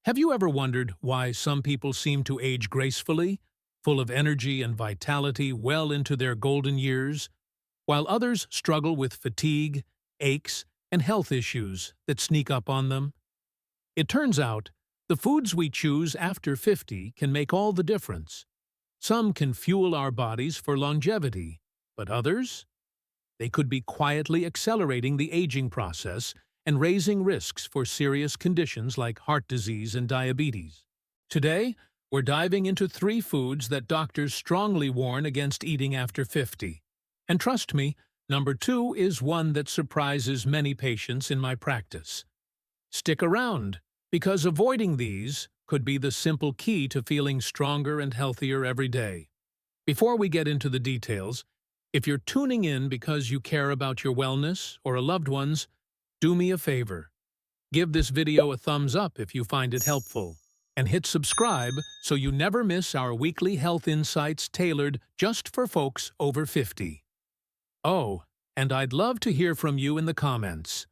Have you ever wondered why some people seem to age gracefully, full of energy and vitality well into their golden years, while others struggle with fatigue, aches, and health issues that sneak up on them? It turns out, the foods we choose after 50 can make all the difference. Some can fuel our bodies for longevity, but others? They could be quietly accelerating the aging process and raising risks for serious conditions like heart disease and diabetes. Today, we're diving into 3 foods that doctors strongly warn against eating after 50. And trust me, number 2 is one that surprises many patients in my practice. Stick around, because avoiding these could be the simple key to feeling stronger and healthier every day. Before we get into the details, if you're tuning in because you care about your wellness or a loved one's, do me a favor. Give this video a thumbs up if you find it helpful, and hit subscribe so you never miss our weekly health insights tailored just for folks over 50. Oh, and I'd love to hear from you in the comments.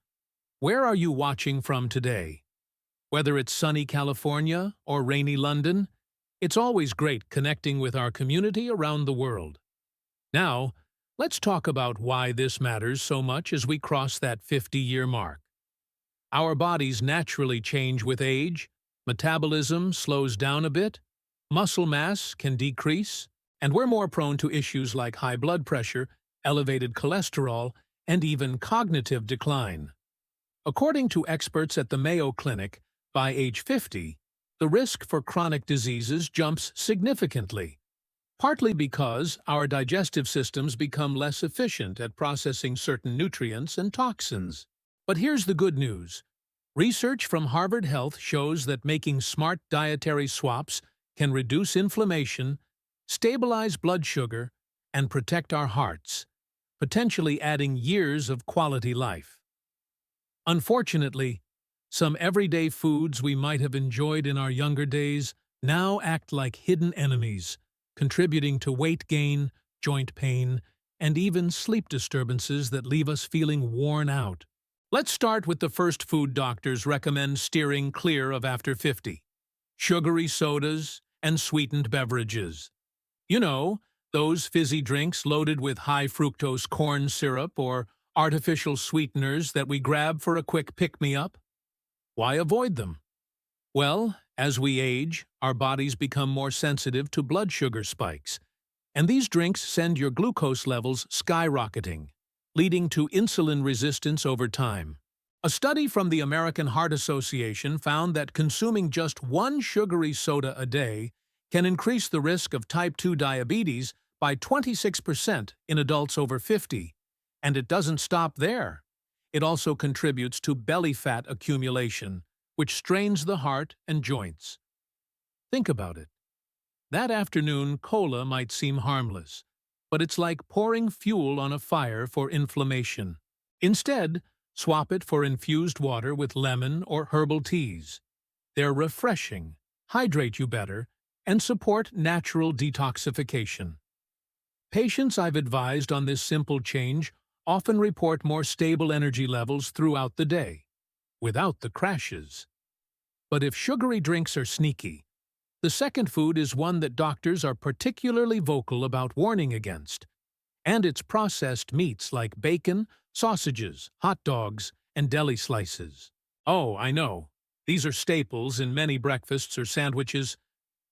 Where are you watching from today? Whether it's sunny California or rainy London, it's always great connecting with our community around the world. Now, let's talk about why this matters so much as we cross that 50-year mark. Our bodies naturally change with age, metabolism slows down a bit, muscle mass can decrease, and we're more prone to issues like high blood pressure, elevated cholesterol, and even cognitive decline. According to experts at the Mayo Clinic, by age 50, the risk for chronic diseases jumps significantly, partly because our digestive systems become less efficient at processing certain nutrients and toxins. But here's the good news. Research from Harvard Health shows that making smart dietary swaps can reduce inflammation, stabilize blood sugar, and protect our hearts, potentially adding years of quality life. Unfortunately, some everyday foods we might have enjoyed in our younger days now act like hidden enemies, contributing to weight gain, joint pain, and even sleep disturbances that leave us feeling worn out. Let's start with the first food doctors recommend steering clear of after 50: sugary sodas and sweetened beverages. You know, those fizzy drinks loaded with high-fructose corn syrup or artificial sweeteners that we grab for a quick pick-me-up? Why avoid them? Well, as we age, our bodies become more sensitive to blood sugar spikes, and these drinks send your glucose levels skyrocketing, leading to insulin resistance over time. A study from the American Heart Association found that consuming just 1 sugary soda a day can increase the risk of type 2 diabetes by 26% in adults over 50. And it doesn't stop there. It also contributes to belly fat accumulation, which strains the heart and joints. Think about it. That afternoon, cola might seem harmless, but it's like pouring fuel on a fire for inflammation. Instead, swap it for infused water with lemon or herbal teas. They're refreshing, hydrate you better, and support natural detoxification. Patients I've advised on this simple change often report more stable energy levels throughout the day, without the crashes. But if sugary drinks are sneaky, the second food is one that doctors are particularly vocal about warning against, and it's processed meats like bacon, sausages, hot dogs, and deli slices. Oh, I know, these are staples in many breakfasts or sandwiches,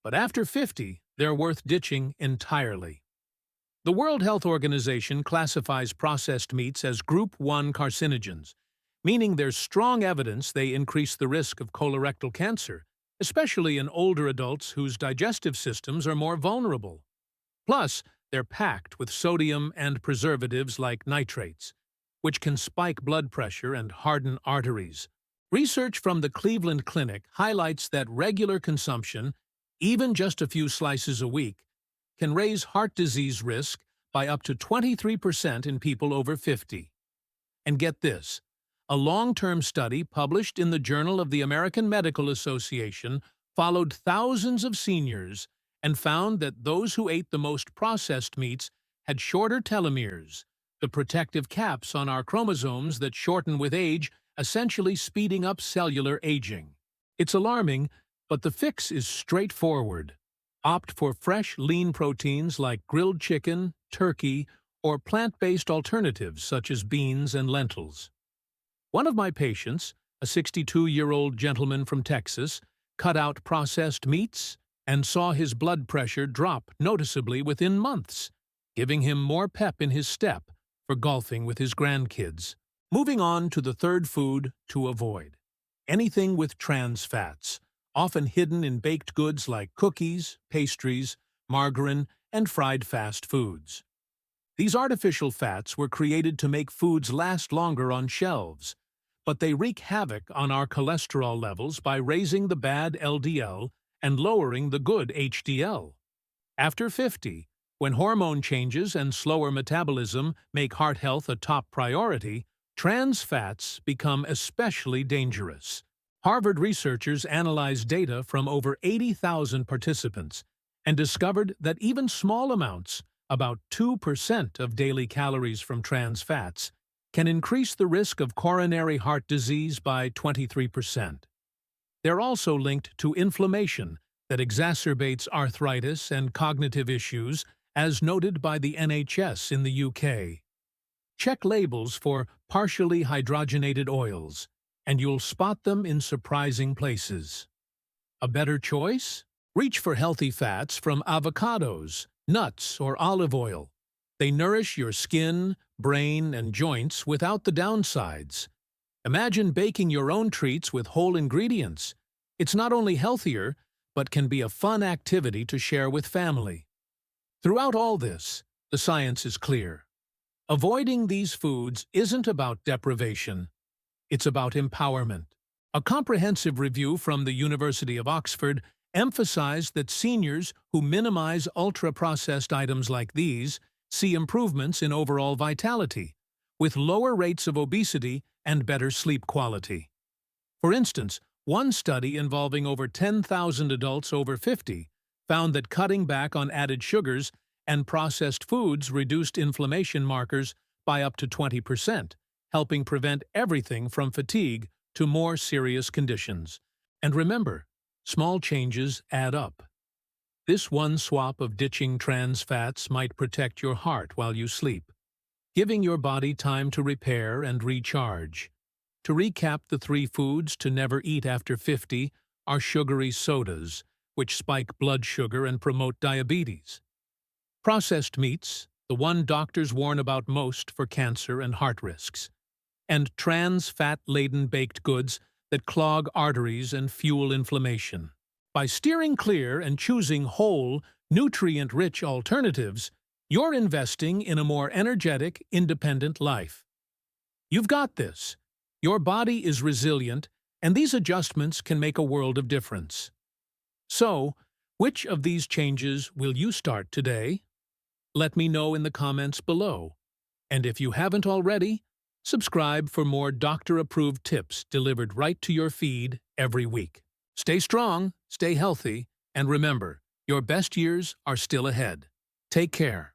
but after 50, they're worth ditching entirely. The World Health Organization classifies processed meats as Group 1 carcinogens, meaning there's strong evidence they increase the risk of colorectal cancer, especially in older adults whose digestive systems are more vulnerable. Plus, they're packed with sodium and preservatives like nitrates, which can spike blood pressure and harden arteries. Research from the Cleveland Clinic highlights that regular consumption, even just a few slices a week, can raise heart disease risk by up to 23% in people over 50. And get this, a long-term study published in the Journal of the American Medical Association followed thousands of seniors and found that those who ate the most processed meats had shorter telomeres, the protective caps on our chromosomes that shorten with age, essentially speeding up cellular aging. It's alarming, But the fix is straightforward. Opt for fresh, lean proteins like grilled chicken, turkey, or plant-based alternatives such as beans and lentils. One of my patients, a 62-year-old gentleman from Texas, cut out processed meats and saw his blood pressure drop noticeably within months, giving him more pep in his step for golfing with his grandkids. Moving on to the third food to avoid. Anything with trans fats, often hidden in baked goods like cookies, pastries, margarine, and fried fast foods. These artificial fats were created to make foods last longer on shelves, but they wreak havoc on our cholesterol levels by raising the bad LDL and lowering the good HDL. After 50, when hormone changes and slower metabolism make heart health a top priority, trans fats become especially dangerous. Harvard researchers analyzed data from over 80,000 participants and discovered that even small amounts, about 2% of daily calories from trans fats, can increase the risk of coronary heart disease by 23%. They're also linked to inflammation that exacerbates arthritis and cognitive issues, as noted by the NHS in the UK. Check labels for partially hydrogenated oils, and you'll spot them in surprising places. A better choice? Reach for healthy fats from avocados, nuts, or olive oil. They nourish your skin, brain, and joints without the downsides. Imagine baking your own treats with whole ingredients. It's not only healthier, but can be a fun activity to share with family. Throughout all this, the science is clear. Avoiding these foods isn't about deprivation. It's about empowerment. A comprehensive review from the University of Oxford emphasized that seniors who minimize ultra-processed items like these see improvements in overall vitality, with lower rates of obesity and better sleep quality. For instance, one study involving over 10,000 adults over 50 found that cutting back on added sugars and processed foods reduced inflammation markers by up to 20%, helping prevent everything from fatigue to more serious conditions. And remember, small changes add up. This one swap of ditching trans fats might protect your heart while you sleep, giving your body time to repair and recharge. To recap, the 3 foods to never eat after 50 are sugary sodas, which spike blood sugar and promote diabetes; processed meats, the one doctors warn about most for cancer and heart risks; and trans fat-laden baked goods that clog arteries and fuel inflammation. By steering clear and choosing whole, nutrient-rich alternatives, you're investing in a more energetic, independent life. You've got this. Your body is resilient, and these adjustments can make a world of difference. So, which of these changes will you start today? Let me know in the comments below. And if you haven't already, subscribe for more doctor-approved tips delivered right to your feed every week. Stay strong, stay healthy, and remember, your best years are still ahead. Take care.